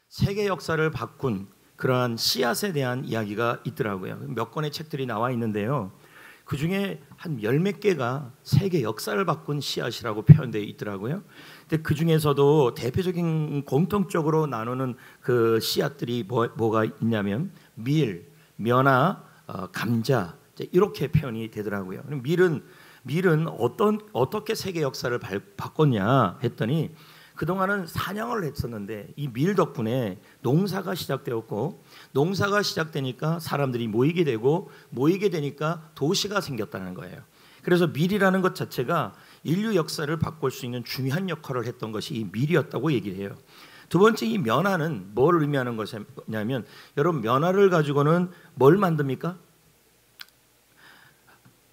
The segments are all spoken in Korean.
세계 역사를 바꾼 그러한 씨앗에 대한 이야기가 있더라고요. 몇 권의 책들이 나와 있는데요. 그 중에 한 열 몇 개가 세계 역사를 바꾼 씨앗이라고 표현되어 있더라고요. 근데 그 중에서도 대표적인 공통적으로 나누는 그 씨앗들이 뭐가 있냐면 밀, 면화, 감자 이렇게 표현이 되더라고요. 밀은 어떻게 세계 역사를 바꿨냐 했더니 그동안은 사냥을 했었는데 이 밀 덕분에 농사가 시작되었고 농사가 시작되니까 사람들이 모이게 되고 모이게 되니까 도시가 생겼다는 거예요. 그래서 밀이라는 것 자체가 인류 역사를 바꿀 수 있는 중요한 역할을 했던 것이 이 밀이었다고 얘기를 해요. 두 번째, 이 면화는 뭘 의미하는 것이냐면 여러분 면화를 가지고는 뭘 만듭니까?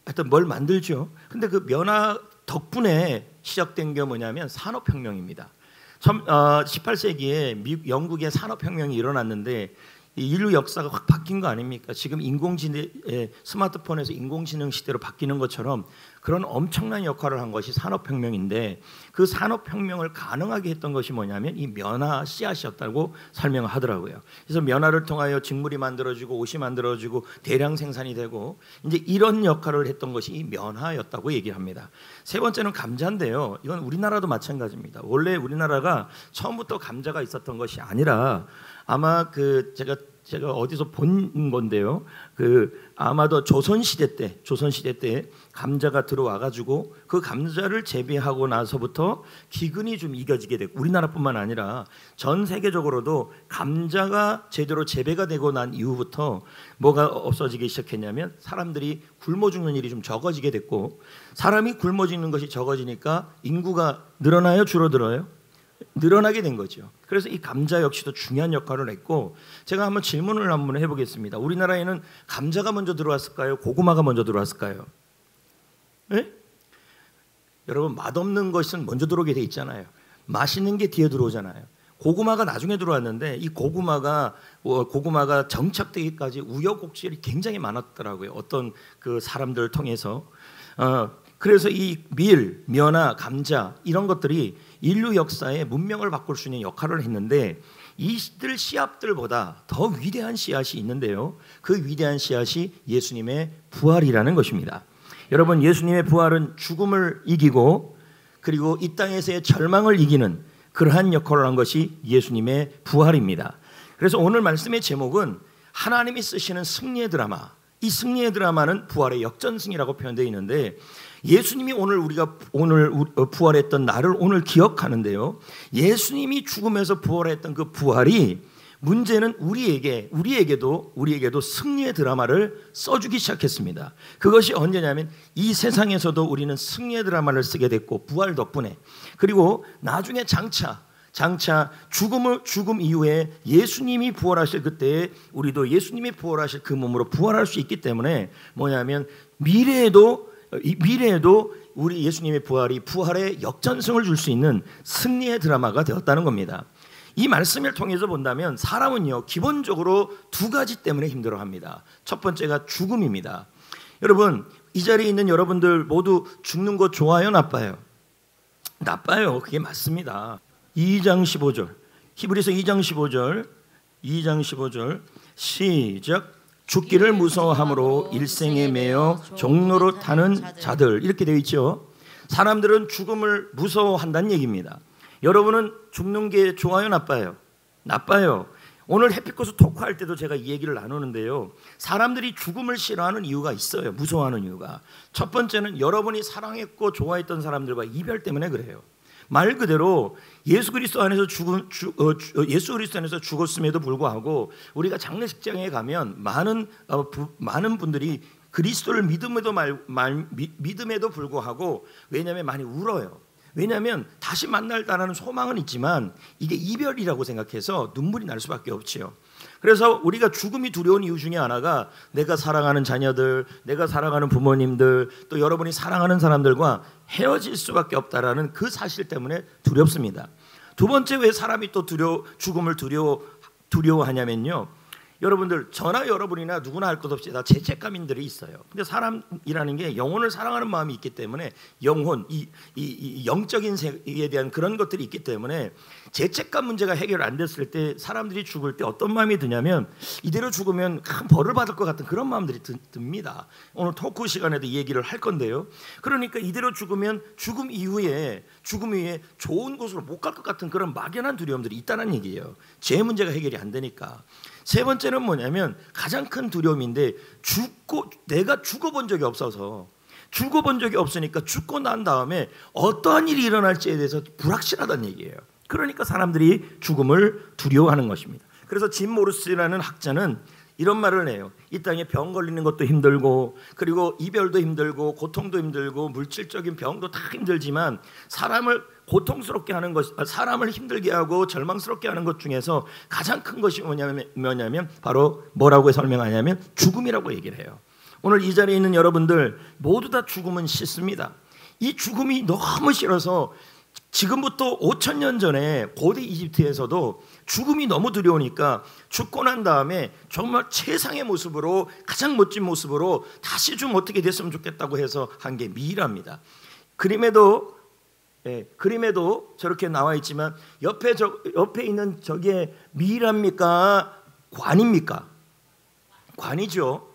하여튼 뭘 만들죠. 근데 그 면화 덕분에 시작된 게 뭐냐면 산업혁명입니다. 18세기에 영국의 산업혁명이 일어났는데 인류 역사가 확 바뀐 거 아닙니까? 지금 스마트폰에서 인공지능 시대로 바뀌는 것처럼 그런 엄청난 역할을 한 것이 산업혁명인데 그 산업혁명을 가능하게 했던 것이 뭐냐면 이 면화 씨앗이었다고 설명을 하더라고요. 그래서 면화를 통하여 직물이 만들어지고 옷이 만들어지고 대량 생산이 되고 이제 이런 역할을 했던 것이 이 면화였다고 얘기합니다. 세 번째는 감자인데요. 이건 우리나라도 마찬가지입니다. 원래 우리나라가 처음부터 감자가 있었던 것이 아니라 아마 제가 어디서 본 건데요. 아마도 조선시대 때 감자가 들어와 가지고 그 감자를 재배하고 나서부터 기근이 좀 이겨지게 되고 우리나라뿐만 아니라 전 세계적으로도 감자가 제대로 재배가 되고 난 이후부터 뭐가 없어지기 시작했냐면 사람들이 굶어 죽는 일이 좀 적어지게 됐고 사람이 굶어 죽는 것이 적어지니까 인구가 늘어나요, 줄어들어요? 늘어나게 된 거죠. 그래서 이 감자 역시도 중요한 역할을 했고 제가 한번 질문을 해보겠습니다. 우리나라에는 감자가 먼저 들어왔을까요? 고구마가 먼저 들어왔을까요? 네? 여러분 맛없는 것은 먼저 들어오게 돼 있잖아요. 맛있는 게 뒤에 들어오잖아요. 고구마가 나중에 들어왔는데 이 고구마가 정착되기까지 우여곡절이 굉장히 많았더라고요. 어떤 그 사람들을 통해서 그래서 이 밀, 면화, 감자 이런 것들이 인류 역사에 문명을 바꿀 수 있는 역할을 했는데 이들 씨앗들보다 더 위대한 씨앗이 있는데요. 그 위대한 씨앗이 예수님의 부활이라는 것입니다. 여러분 예수님의 부활은 죽음을 이기고 그리고 이 땅에서의 절망을 이기는 그러한 역할을 한 것이 예수님의 부활입니다. 그래서 오늘 말씀의 제목은 하나님이 쓰시는 승리의 드라마. 이 승리의 드라마는 부활의 역전승이라고 표현되어 있는데 예수님이 우리가 부활했던 날을 오늘 기억하는데요. 예수님이 죽음에서 부활했던 그 부활이 문제는 우리에게도 승리의 드라마를 써주기 시작했습니다. 그것이 언제냐면 이 세상에서도 우리는 승리의 드라마를 쓰게 됐고 부활 덕분에 그리고 나중에 장차 죽음 이후에 예수님이 부활하실 그때에 우리도 예수님이 부활하실 그 몸으로 부활할 수 있기 때문에 뭐냐면 미래에도 우리 예수님의 부활의 역전승을 줄 수 있는 승리의 드라마가 되었다는 겁니다. 이 말씀을 통해서 본다면 사람은요 기본적으로 두 가지 때문에 힘들어합니다. 첫 번째가 죽음입니다. 여러분 이 자리에 있는 여러분들 모두 죽는 거 좋아요, 나빠요? 나빠요. 그게 맞습니다. 2장 15절 히브리서 2장 15절 시작. 죽기를 무서워함으로 일생에 매여 종로로 타는 자들 이렇게 되어 있죠. 사람들은 죽음을 무서워한다는 얘기입니다. 여러분은 죽는 게 좋아요, 나빠요? 나빠요. 오늘 해피코스 토크할 때도 제가 이 얘기를 나누는데요. 사람들이 죽음을 싫어하는 이유가 있어요. 무서워하는 이유가. 첫 번째는 여러분이 사랑했고 좋아했던 사람들과 이별 때문에 그래요. 말 그대로 예수 그리스도 안에서 죽었음에도 불구하고 우리가 장례식장에 가면 많은 분들이 그리스도를 믿음에도 불구하고 왜냐하면 많이 울어요. 왜냐하면 다시 만날다라는 소망은 있지만 이게 이별이라고 생각해서 눈물이 날 수밖에 없지요. 그래서 우리가 죽음이 두려운 이유 중에 하나가 내가 사랑하는 자녀들, 내가 사랑하는 부모님들, 또 여러분이 사랑하는 사람들과 헤어질 수밖에 없다라는 그 사실 때문에 두렵습니다. 두 번째 왜 사람이 또 죽음을 두려워하냐면요. 여러분들 저나 여러분이나 누구나 할 것 없이 다 죄책감인들이 있어요. 근데 사람이라는 게 영혼을 사랑하는 마음이 있기 때문에 영혼, 이 영적인 세계에 대한 그런 것들이 있기 때문에 죄책감 문제가 해결 안 됐을 때 사람들이 죽을 때 어떤 마음이 드냐면 이대로 죽으면 큰 벌을 받을 것 같은 그런 마음들이 듭니다. 오늘 토크 시간에도 이 얘기를 할 건데요. 그러니까 이대로 죽으면 죽음 이후에 좋은 곳으로 못 갈 것 같은 그런 막연한 두려움들이 있다는 얘기예요. 죄 문제가 해결이 안 되니까. 세 번째는 뭐냐면 가장 큰 두려움인데 내가 죽어본 적이 없어서 죽어본 적이 없으니까 죽고 난 다음에 어떠한 일이 일어날지에 대해서 불확실하다는 얘기예요. 그러니까 사람들이 죽음을 두려워하는 것입니다. 그래서 짐 모리스라는 학자는 이런 말을 해요. 이 땅에 병 걸리는 것도 힘들고 그리고 이별도 힘들고 고통도 힘들고 물질적인 병도 다 힘들지만 사람을 고통스럽게 하는 것, 사람을 힘들게 하고 절망스럽게 하는 것 중에서 가장 큰 것이 뭐냐면 바로 뭐라고 설명하냐면 죽음이라고 얘기를 해요. 오늘 이 자리에 있는 여러분들 모두 다 죽음은 싫습니다. 이 죽음이 너무 싫어서 지금부터 5,000년 전에 고대 이집트에서도 죽음이 너무 두려우니까 죽고 난 다음에 정말 최상의 모습으로 가장 멋진 모습으로 다시 좀 어떻게 됐으면 좋겠다고 해서 한 게 미이라입니다. 그림에도 저렇게 나와 있지만 옆에 있는 저게 미이랍니까? 관입니까? 관이죠.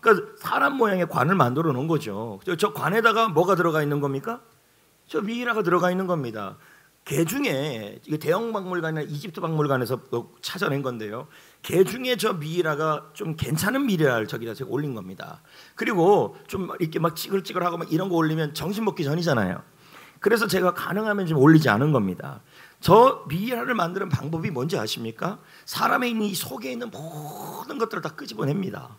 그러니까 사람 모양의 관을 만들어 놓은 거죠. 저 관에다가 뭐가 들어가 있는 겁니까? 저 미이라가 들어가 있는 겁니다. 개 중에 이게 대형 박물관이나 이집트 박물관에서 찾아낸 건데요. 개 중에 저 미이라가 좀 괜찮은 미이라를 저기다 제가 올린 겁니다. 그리고 좀 이렇게 막 찌글찌글하고 막 이런 거 올리면 정신 먹기 전이잖아요. 그래서 제가 가능하면 좀 올리지 않은 겁니다. 저 미이라를 만드는 방법이 뭔지 아십니까? 사람의 있는 이 속에 있는 모든 것들을 다 끄집어냅니다.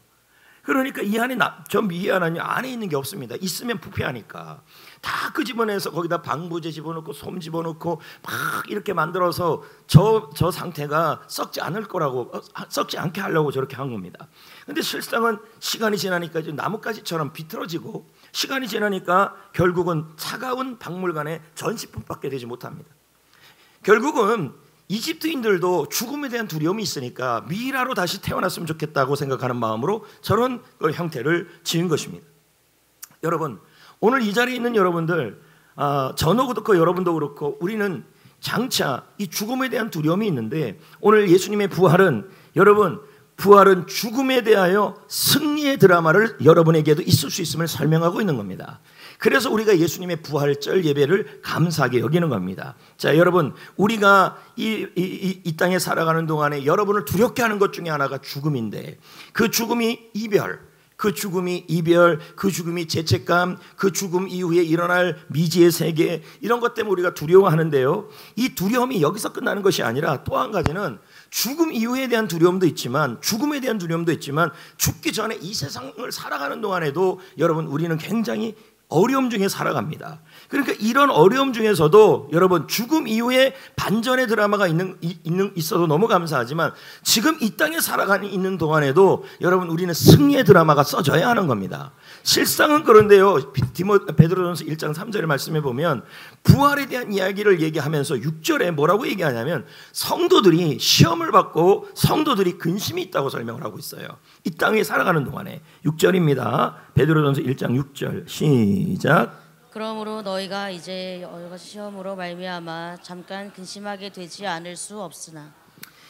그러니까 이 안에 저 미이라는 안에 있는 게 없습니다. 있으면 부패하니까 다 끄집어내서 거기다 방부제 집어넣고 솜 집어넣고 막 이렇게 만들어서 저 상태가 썩지 않게 하려고 저렇게 한 겁니다. 근데 실상은 시간이 지나니까 이제 나뭇가지처럼 비틀어지고 시간이 지나니까 결국은 차가운 박물관에 전시품밖에 되지 못합니다. 결국은 이집트인들도 죽음에 대한 두려움이 있으니까 미이라로 다시 태어났으면 좋겠다고 생각하는 마음으로 저런 형태를 지은 것입니다. 여러분, 오늘 이 자리에 있는 여러분들, 저도 그렇고 여러분도 그렇고 우리는 장차 이 죽음에 대한 두려움이 있는데 오늘 예수님의 부활은 죽음에 대하여 승리의 드라마를 여러분에게도 있을 수 있음을 설명하고 있는 겁니다. 그래서 우리가 예수님의 부활절 예배를 감사하게 여기는 겁니다. 자, 여러분, 우리가 이 땅에 살아가는 동안에 여러분을 두렵게 하는 것 중에 하나가 죽음인데 그 죽음이 이별, 그 죽음이 죄책감, 그 죽음 이후에 일어날 미지의 세계 이런 것 때문에 우리가 두려워하는데요. 이 두려움이 여기서 끝나는 것이 아니라 또 한 가지는 죽음 이후에 대한 두려움도 있지만 죽음에 대한 두려움도 있지만 죽기 전에 이 세상을 살아가는 동안에도 여러분 우리는 굉장히 어려움 중에 살아갑니다. 그러니까 이런 어려움 중에서도 여러분 죽음 이후에 반전의 드라마가 있어도 너무 감사하지만 지금 이 땅에 살아가는 있는 동안에도 여러분 우리는 승리의 드라마가 써져야 하는 겁니다. 실상은 그런데요. 베드로전서 1장 3절의 말씀에 보면 부활에 대한 이야기를 얘기하면서 6절에 뭐라고 얘기하냐면 성도들이 시험을 받고 성도들이 근심이 있다고 설명을 하고 있어요. 이 땅에 살아가는 동안에 6절입니다. 베드로전서 1장 6절 시작. 그러므로 너희가 이제 여러 가지 시험으로 말미암아 잠깐 근심하게 되지 않을 수 없으나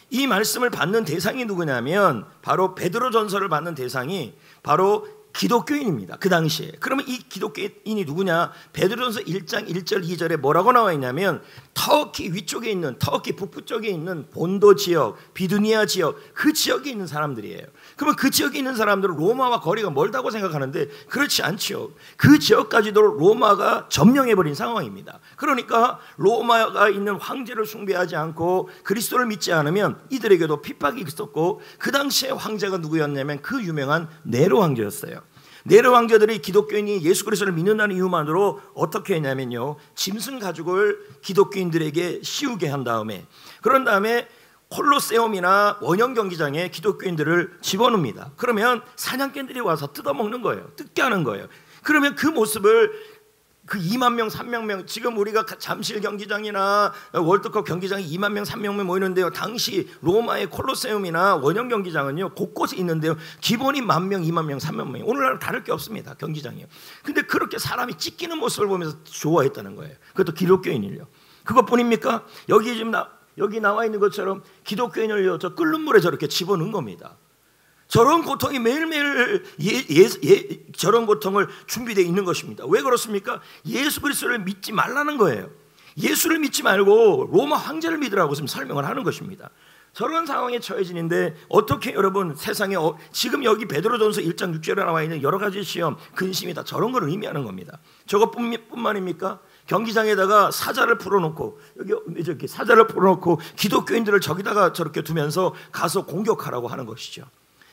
이 말씀을 받는 대상이 누구냐면 바로 베드로전서를 받는 대상이 바로 기독교인입니다. 그 당시에. 그러면 이 기독교인이 누구냐? 베드로전서 1장 1절 2절에 뭐라고 나와 있냐면 터키 위쪽에 있는 터키 북부 쪽에 있는 본도 지역, 비두니아 지역 그 지역에 있는 사람들이에요. 그러면 그 지역에 있는 사람들은 로마와 거리가 멀다고 생각하는데 그렇지 않지요. 그 지역까지도 로마가 점령해버린 상황입니다. 그러니까 로마가 있는 황제를 숭배하지 않고 그리스도를 믿지 않으면 이들에게도 핍박이 있었고 그 당시에 황제가 누구였냐면 그 유명한 네로 황제였어요. 네로 황제들이 기독교인이 예수 그리스도를 믿는다는 이유만으로 어떻게 했냐면요, 짐승 가죽을 기독교인들에게 씌우게 한 다음에 그런 다음에 콜로세움이나 원형 경기장에 기독교인들을 집어넣습니다. 그러면 사냥개들이 와서 뜯어먹는 거예요. 뜯게 하는 거예요. 그러면 그 모습을 그 2만 명, 3만 명, 지금 우리가 잠실 경기장이나 월드컵 경기장이 2만 명, 3만 명 모이는데요. 당시 로마의 콜로세움이나 원형 경기장은요 곳곳에 있는데요. 기본이 1만 명, 2만 명, 3만 명. 오늘날 다를 게 없습니다. 경기장이요. 근데 그렇게 사람이 찢기는 모습을 보면서 좋아했다는 거예요. 그것도 기독교인을요. 그것뿐입니까? 여기 나와 있는 것처럼 기독교인을요 저 끓는 물에 저렇게 집어넣은 겁니다. 저런 고통이 매일매일 저런 고통을 준비되어 있는 것입니다. 왜 그렇습니까? 예수 그리스도를 믿지 말라는 거예요. 예수를 믿지 말고 로마 황제를 믿으라고 지금 설명을 하는 것입니다. 저런 상황에 처해지는데 어떻게 여러분 세상에 지금 여기 베드로전서 1장 6절에 나와 있는 여러 가지 시험, 근심이 다 저런 걸 의미하는 겁니다. 저것뿐만입니까? 경기장에다가 사자를 풀어놓고 여기 사자를 풀어놓고 기독교인들을 저기다가 저렇게 두면서 가서 공격하라고 하는 것이죠.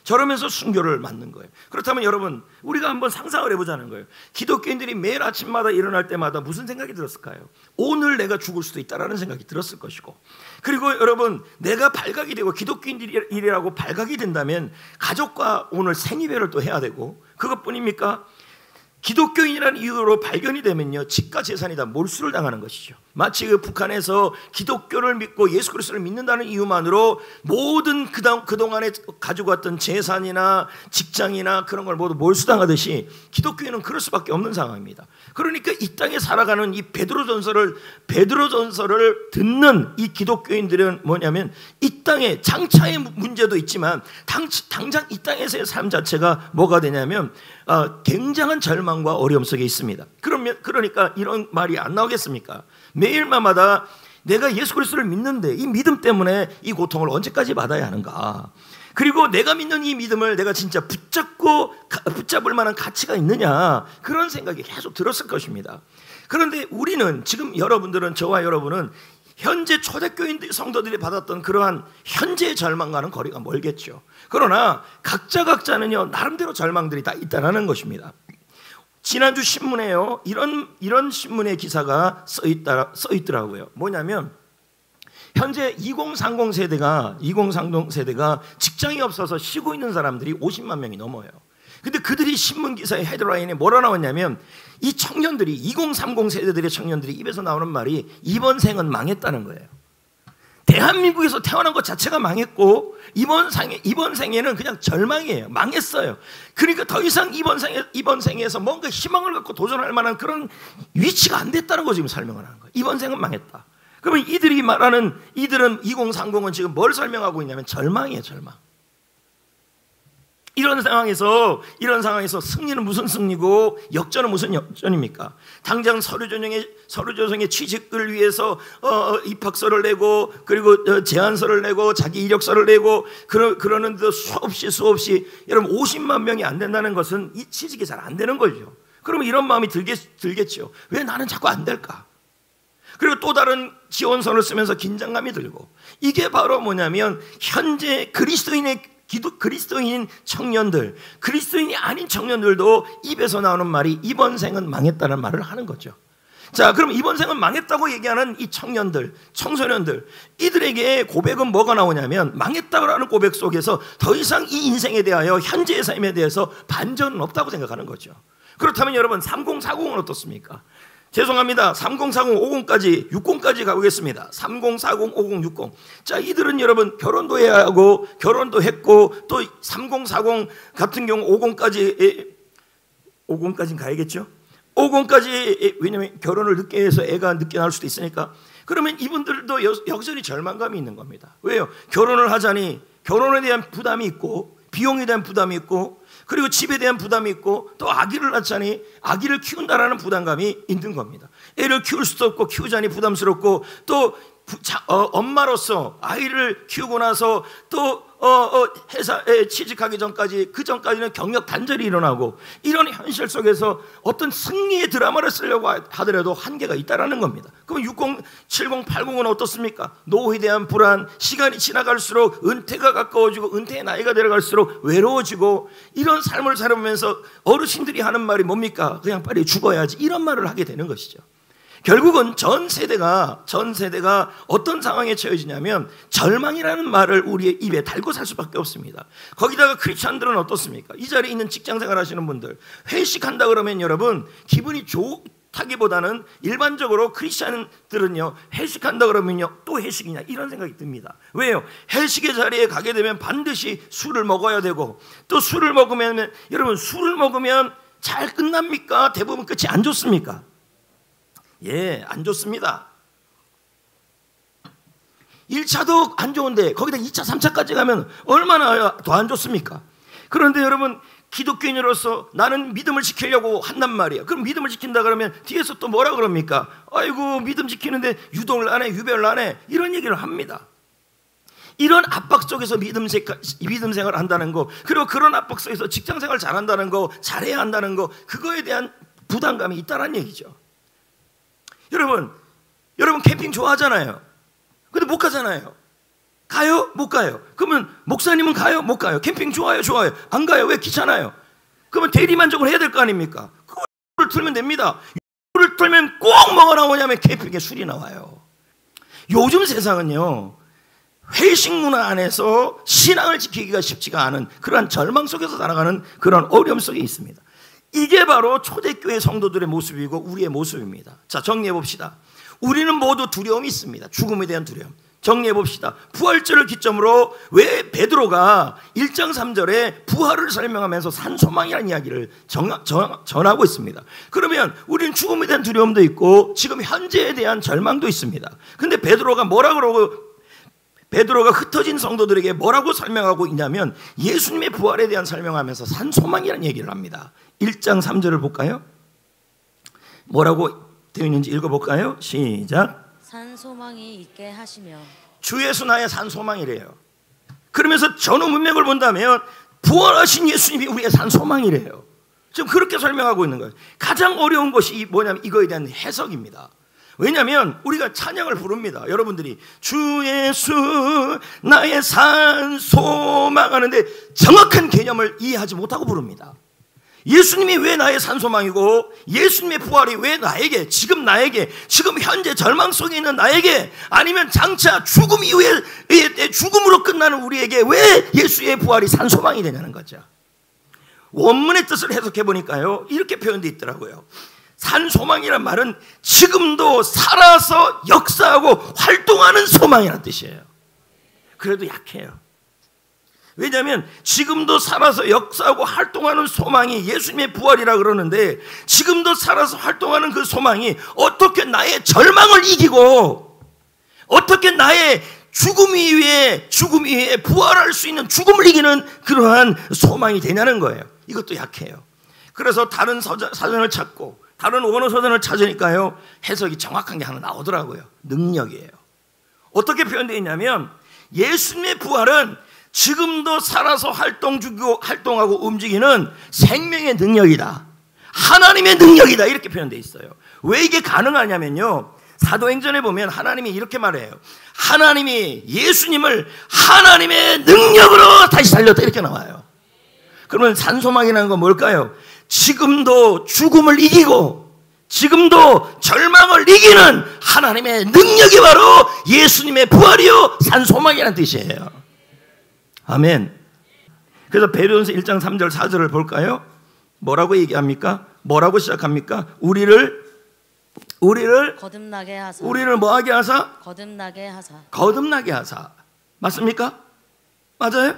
저러면서 순교를 맞는 거예요. 그렇다면 여러분 우리가 한번 상상을 해보자는 거예요. 기독교인들이 매일 아침마다 일어날 때마다 무슨 생각이 들었을까요? 오늘 내가 죽을 수도 있다라는 생각이 들었을 것이고, 그리고 여러분 내가 발각이 되고 기독교인들이라고 발각이 된다면 가족과 오늘 생이별을 또 해야 되고, 그것뿐입니까? 기독교인이라는 이유로 발견이 되면요 집과 재산이 다 몰수를 당하는 것이죠. 마치 그 북한에서 기독교를 믿고 예수 그리스도를 믿는다는 이유만으로 모든 그동안에 가지고 왔던 재산이나 직장이나 그런 걸 모두 몰수당하듯이 기독교인은 그럴 수밖에 없는 상황입니다. 그러니까 이 땅에 살아가는 이 베드로전서를 듣는 이 기독교인들은 뭐냐면 이 땅에 장차의 문제도 있지만 당장 이 땅에서의 삶 자체가 뭐가 되냐면 굉장한 절망과 어려움 속에 있습니다. 그러니까 이런 말이 안 나오겠습니까? 매일마다 내가 예수 그리스도를 믿는데 이 믿음 때문에 이 고통을 언제까지 받아야 하는가? 그리고 내가 믿는 이 믿음을 내가 진짜 붙잡을 만한 가치가 있느냐? 그런 생각이 계속 들었을 것입니다. 그런데 우리는 지금 저와 여러분은 현재 초대교인 성도들이 받았던 그러한 현재의 절망과는 거리가 멀겠죠. 그러나 각자는요 나름대로 절망들이 다 있다는 것입니다. 지난주 신문에요 이런 신문의 기사가 써 있더라고요. 뭐냐면 현재 2030 세대가 직장이 없어서 쉬고 있는 사람들이 50만 명이 넘어요. 근데 그들이 신문 기사의 헤드라인에 뭐라 나왔냐면 이 청년들이 2030 세대들의 청년들이 입에서 나오는 말이 이번 생은 망했다는 거예요. 대한민국에서 태어난 것 자체가 망했고 이번 생에는 그냥 절망이에요. 망했어요. 그러니까 더 이상 이번 생에서 뭔가 희망을 갖고 도전할 만한 그런 위치가 안 됐다는 거 지금 설명을 하는 거예요. 이번 생은 망했다. 그러면 이들은 2030은 지금 뭘 설명하고 있냐면 절망이에요. 절망. 이런 상황에서 승리는 무슨 승리고 역전은 무슨 역전입니까? 당장 서류 조정의 취직을 위해서 입학서를 내고 그리고 제안서를 내고 자기 이력서를 내고 그러는데도 수없이 여러분 50만 명이 안 된다는 것은 이 취직이 잘 안 되는 거죠. 그러면 이런 마음이 들겠죠. 왜 나는 자꾸 안 될까? 그리고 또 다른 지원서를 쓰면서 긴장감이 들고, 이게 바로 뭐냐면 현재 그리스도인 청년들, 그리스도인이 아닌 청년들도 입에서 나오는 말이 이번 생은 망했다는 말을 하는 거죠. 자, 그럼 이번 생은 망했다고 얘기하는 이 청년들, 청소년들, 이들에게 고백은 뭐가 나오냐면 망했다고 고백 속에서 더 이상 이 인생에 대하여 현재의 삶에 대해서 반전은 없다고 생각하는 거죠. 그렇다면 여러분 3040은 어떻습니까? 죄송합니다. 3040, 50까지, 60까지 가보겠습니다. 3040, 50, 60. 자, 이들은 여러분 결혼도 해야 하고 결혼도 했고 또 3040 같은 경우 50까지는 가야겠죠? 50까지, 왜냐하면 결혼을 늦게 해서 애가 늦게 나올 수도 있으니까. 그러면 이분들도 여전히 절망감이 있는 겁니다. 왜요? 결혼을 하자니 결혼에 대한 부담이 있고 비용에 대한 부담이 있고 그리고 집에 대한 부담이 있고 또 아기를 낳자니 아기를 키운다라는 부담감이 있는 겁니다. 애를 키울 수도 없고 키우자니 부담스럽고 또 엄마로서 아이를 키우고 나서 또 회사에 취직하기 전까지 그 전까지는 경력 단절이 일어나고 이런 현실 속에서 어떤 승리의 드라마를 쓰려고 하더라도 한계가 있다라는 겁니다. 그럼 60, 70, 80은 어떻습니까? 노후에 대한 불안, 시간이 지나갈수록 은퇴가 가까워지고 은퇴의 나이가 내려갈수록 외로워지고 이런 삶을 살아보면서 어르신들이 하는 말이 뭡니까? 그냥 빨리 죽어야지, 이런 말을 하게 되는 것이죠. 결국은 전 세대가 어떤 상황에 처해지냐면 절망이라는 말을 우리의 입에 달고 살 수밖에 없습니다. 거기다가 크리스찬들은 어떻습니까? 이 자리에 있는 직장생활 하시는 분들 회식한다 그러면 여러분 기분이 타기보다는 일반적으로 크리스찬들은요, 회식한다 그러면요, 또 회식이냐 이런 생각이 듭니다. 왜요? 회식의 자리에 가게 되면 반드시 술을 먹어야 되고, 또 술을 먹으면, 여러분 술을 먹으면 잘 끝납니까? 대부분 끝이 안 좋습니까? 예, 안 좋습니다. 1차도 안 좋은데 거기다 2차, 3차까지 가면 얼마나 더 안 좋습니까? 그런데 여러분, 기독교인으로서 나는 믿음을 지키려고 한단 말이에요. 그럼 믿음을 지킨다 그러면 뒤에서 또 뭐라 그럽니까? 아이고, 믿음 지키는데 유동을 안 해, 유별을 안 해, 이런 얘기를 합니다. 이런 압박 속에서 믿음 생활을 한다는 거, 그리고 그런 압박 속에서 직장 생활 잘한다는 거, 잘해야 한다는 거, 그거에 대한 부담감이 있다는 얘기죠. 여러분 캠핑 좋아하잖아요. 근데 못 가잖아요. 가요? 못 가요. 그러면 목사님은 가요? 못 가요. 캠핑 좋아요? 좋아요. 안 가요? 왜? 귀찮아요. 그러면 대리만족을 해야 될 거 아닙니까? 그걸 틀면 됩니다. 이거를 틀면 꼭 뭐가 나오냐면 캠핑에 술이 나와요. 요즘 세상은요, 회식 문화 안에서 신앙을 지키기가 쉽지가 않은 그러한 절망 속에서 살아가는 그런 어려움 속에 있습니다. 이게 바로 초대교회 성도들의 모습이고 우리의 모습입니다. 자, 정리해 봅시다. 우리는 모두 두려움이 있습니다. 죽음에 대한 두려움. 정리해 봅시다. 부활절을 기점으로 왜 베드로가 1장 3절에 부활을 설명하면서 산소망이라는 이야기를 전하고 있습니다. 그러면 우리는 죽음에 대한 두려움도 있고 지금 현재에 대한 절망도 있습니다. 근데 베드로가 흩어진 성도들에게 뭐라고 설명하고 있냐면 예수님의 부활에 대한 설명하면서 산소망이라는 얘기를 합니다. 1장 3절을 볼까요? 뭐라고 되어 있는지 읽어볼까요? 시작. 산소망이 있게 하시며. 주 예수 나의 산소망이래요. 그러면서 전후 문맥을 본다면 부활하신 예수님이 우리의 산소망이래요. 지금 그렇게 설명하고 있는 거예요. 가장 어려운 것이 뭐냐면 이거에 대한 해석입니다. 왜냐하면 우리가 찬양을 부릅니다. 여러분들이 주 예수 나의 산소망 하는데 정확한 개념을 이해하지 못하고 부릅니다. 예수님이 왜 나의 산소망이고 예수님의 부활이 왜 나에게, 지금 현재 절망 속에 있는 나에게, 아니면 장차 죽음 이후에 죽음으로 끝나는 우리에게 왜 예수의 부활이 산소망이 되냐는 거죠. 원문의 뜻을 해석해 보니까요, 이렇게 표현되어 있더라고요. 산소망이란 말은 지금도 살아서 역사하고 활동하는 소망이라는 뜻이에요. 그래도 약해요. 왜냐하면 지금도 살아서 역사하고 활동하는 소망이 예수님의 부활이라 그러는데, 지금도 살아서 활동하는 그 소망이 어떻게 나의 절망을 이기고 어떻게 나의 죽음 이후에 부활할 수 있는, 죽음을 이기는 그러한 소망이 되냐는 거예요. 이것도 약해요. 그래서 다른 사전을 찾고 다른 원어 사전을 찾으니까요, 해석이 정확한 게 하나 나오더라고요. 능력이에요. 어떻게 표현되어 있냐면 예수님의 부활은 지금도 살아서 활동하고 움직이는 생명의 능력이다, 하나님의 능력이다, 이렇게 표현되어 있어요. 왜 이게 가능하냐면요, 사도행전에 보면 하나님이 이렇게 말해요. 하나님이 예수님을 하나님의 능력으로 다시 살렸다, 이렇게 나와요. 그러면 산소망이라는 건 뭘까요? 지금도 죽음을 이기고 지금도 절망을 이기는 하나님의 능력이 바로 예수님의 부활이요 산소망이라는 뜻이에요. 아멘. 그래서 베드로전서 1장 3절 4절을 볼까요? 뭐라고 얘기합니까? 뭐라고 시작합니까? 우리를 거듭나게 하사. 우리를 뭐하게 하사? 거듭나게 하사. 거듭나게 하사. 맞습니까? 맞아요?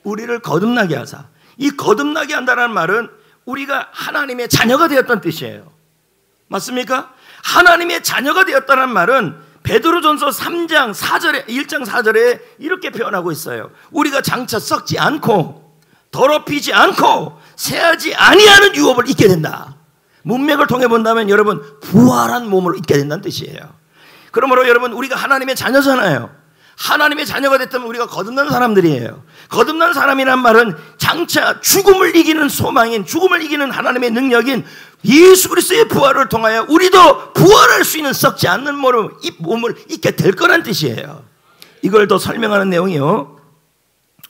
우리를 거듭나게 하사. 이 거듭나게 한다는 말은 우리가 하나님의 자녀가 되었다는 뜻이에요. 맞습니까? 하나님의 자녀가 되었다는 말은 베드로전서 3장 4절에 1장 4절에 이렇게 표현하고 있어요. 우리가 장차 썩지 않고 더럽히지 않고 새하지 아니하는 유업을 입게 된다. 문맥을 통해 본다면 여러분, 부활한 몸을 입게 된다는 뜻이에요. 그러므로 여러분, 우리가 하나님의 자녀잖아요. 하나님의 자녀가 됐다면 우리가 거듭난 사람들이에요. 거듭난 사람이란 말은 장차 죽음을 이기는 소망인, 죽음을 이기는 하나님의 능력인 예수 그리스도의 부활을 통하여 우리도 부활할 수 있는 썩지 않는 몸을 입게 될 거란 뜻이에요. 이걸 더 설명하는 내용이요,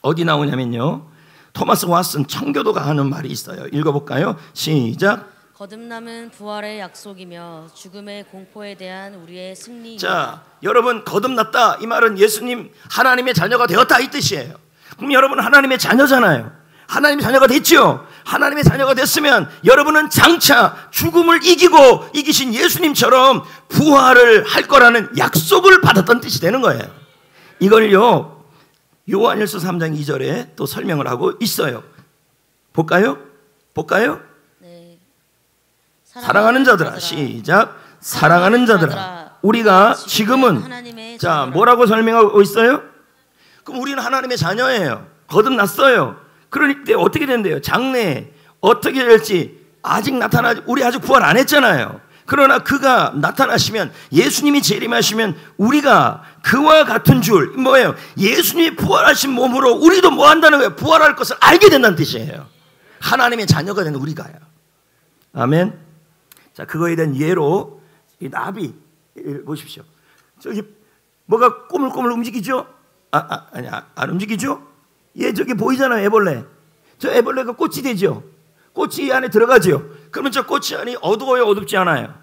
어디 나오냐면요, 토마스 왓슨 청교도가 하는 말이 있어요. 읽어볼까요? 시작. 거듭남은 부활의 약속이며 죽음의 공포에 대한 우리의 승리입니다. 자, 여러분, 거듭났다, 이 말은 예수님 하나님의 자녀가 되었다, 이 뜻이에요. 그럼 여러분 하나님의 자녀잖아요. 하나님의 자녀가 됐죠. 하나님의 자녀가 됐으면 여러분은 장차 죽음을 이기고 이기신 예수님처럼 부활을 할 거라는 약속을 받았던 뜻이 되는 거예요. 이걸요 요한일서 3장 2절에 또 설명을 하고 있어요. 볼까요? 네. 사랑하는 자들아, 시작. 사랑하는 자들아, 우리가 지금은, 자, 뭐라고 설명하고 있어요? 그럼 우리는 하나님의 자녀예요. 거듭났어요. 그러니까 어떻게 된대요? 장래 어떻게 될지 아직 우리 아직 부활 안 했잖아요. 그러나 그가 나타나시면, 예수님이 재림하시면 우리가 그와 같은 줄, 뭐예요? 예수님이 부활하신 몸으로 우리도 뭐 한다는 거예요? 부활할 것을 알게 된다는 뜻이에요. 하나님의 자녀가 되는 우리가요. 아멘. 자, 그거에 대한 예로 이 나비 보십시오. 저기 뭐가 꼬물꼬물 움직이죠? 아니, 안 움직이죠? 얘 저기 보이잖아요, 애벌레. 저 애벌레가 꽃이 되죠. 꽃이 안에 들어가죠. 그러면 저 꽃이 안이 어두워요, 어둡지 않아요?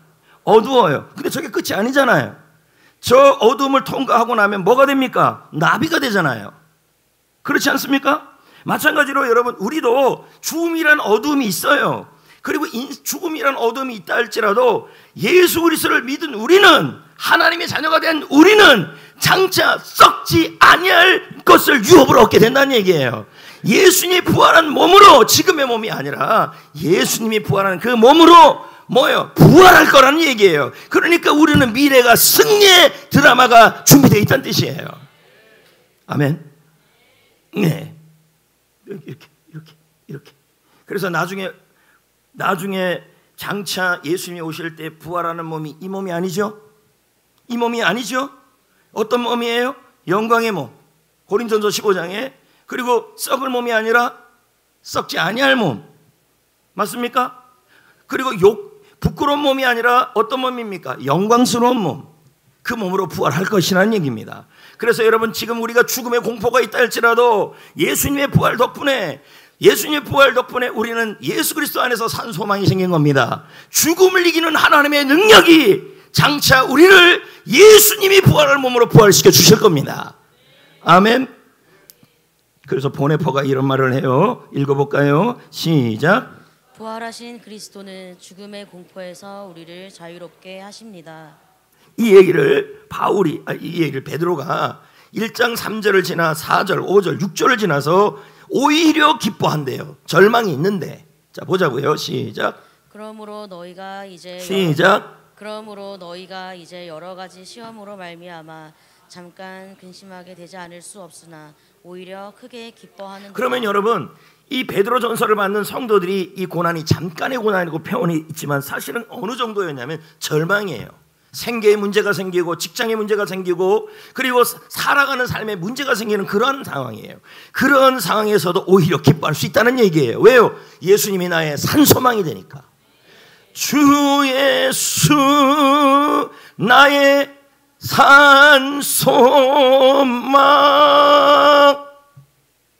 어두워요. 근데 저게 끝이 아니잖아요. 저 어두움을 통과하고 나면 뭐가 됩니까? 나비가 되잖아요. 그렇지 않습니까? 마찬가지로 여러분, 우리도 죽음이란 어두움이 있어요. 그리고 죽음이란 어둠이 있다 할지라도 예수 그리스도를 믿은 우리는, 하나님의 자녀가 된 우리는 장차 썩지 아니할 것을 유업으로 얻게 된다는 얘기예요. 예수님이 부활한 몸으로, 지금의 몸이 아니라 예수님이 부활한 그 몸으로 뭐예요? 부활할 거라는 얘기예요. 그러니까 우리는 미래가 승리의 드라마가 준비되어 있다는 뜻이에요. 아멘. 네. 이렇게. 그래서 나중에 장차 예수님이 오실 때 부활하는 몸이 이 몸이 아니죠? 이 몸이 아니죠? 어떤 몸이에요? 영광의 몸. 고린도전서 15장에. 그리고 썩을 몸이 아니라 썩지 아니할 몸. 맞습니까? 그리고 부끄러운 몸이 아니라 어떤 몸입니까? 영광스러운 몸. 그 몸으로 부활할 것이라는 얘기입니다. 그래서 여러분, 지금 우리가 죽음의 공포가 있다 할지라도 예수님의 부활 덕분에 우리는 예수 그리스도 안에서 산 소망이 생긴 겁니다. 죽음을 이기는 하나님의 능력이 장차 우리를 예수님이 부활할 몸으로 부활시켜 주실 겁니다. 아멘. 그래서 보네퍼가 이런 말을 해요. 읽어볼까요? 시작. 부활하신 그리스도는 죽음의 공포에서 우리를 자유롭게 하십니다. 이 얘기를 베드로가 1장 3절을 지나 4절, 5절, 6절을 지나서 오히려 기뻐한대요. 절망이 있는데. 자, 보자고요. 시작. 그러므로 너희가 이제 여러 가지 시험으로 말미암아 잠깐 근심하게 되지 않을 수 없으나 오히려 크게 기뻐하는. 그러면 여러분, 이 베드로 전서를 받는 성도들이 이 고난이 잠깐의 고난이고 표현이 있지만 사실은 어느 정도였냐면 절망이에요. 생계에 문제가 생기고 직장에 문제가 생기고 그리고 살아가는 삶에 문제가 생기는 그런 상황이에요. 그런 상황에서도 오히려 기뻐할 수 있다는 얘기예요. 왜요? 예수님이 나의 산소망이 되니까. 주 예수 나의 산소망.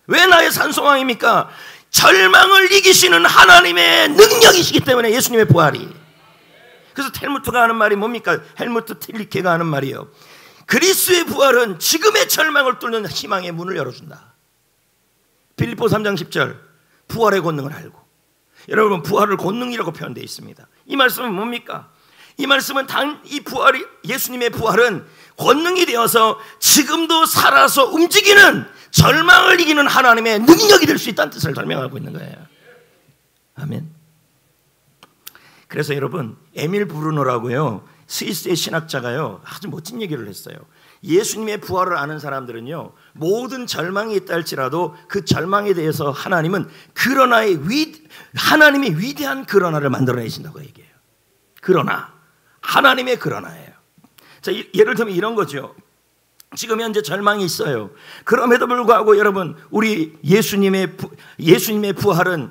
왜 나의 산소망입니까? 절망을 이기시는 하나님의 능력이시기 때문에. 예수님의 부활이. 그래서 헬무트가 하는 말이 뭡니까? 헬무트 틸리케가 하는 말이에요. 그리스도의 부활은 지금의 절망을 뚫는 희망의 문을 열어준다. 빌립보 3장 10절, 부활의 권능을 알고. 여러분, 부활을 권능이라고 표현되어 있습니다. 이 말씀은 뭡니까? 이 말씀은 예수님의 부활은 권능이 되어서 지금도 살아서 움직이는, 절망을 이기는 하나님의 능력이 될 수 있다는 뜻을 설명하고 있는 거예요. 아멘. 그래서 여러분, 에밀 브루노라고요, 스위스의 신학자가요, 아주 멋진 얘기를 했어요. 예수님의 부활을 아는 사람들은요, 모든 절망이 있다 할지라도 그 절망에 대해서 하나님이 위대한 그러나를 만들어내신다고 얘기해요. 그러나, 하나님의 그러나예요. 자, 예를 들면 이런 거죠. 지금 현재 절망이 있어요. 그럼에도 불구하고 여러분, 우리 예수님의 부활은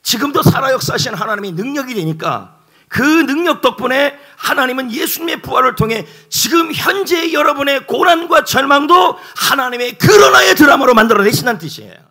지금도 살아 역사하시는 하나님의 능력이 되니까, 그 능력 덕분에 하나님은 예수님의 부활을 통해 지금 현재 여러분의 고난과 절망도 하나님의 그러나의 드라마로 만들어내신다는 뜻이에요.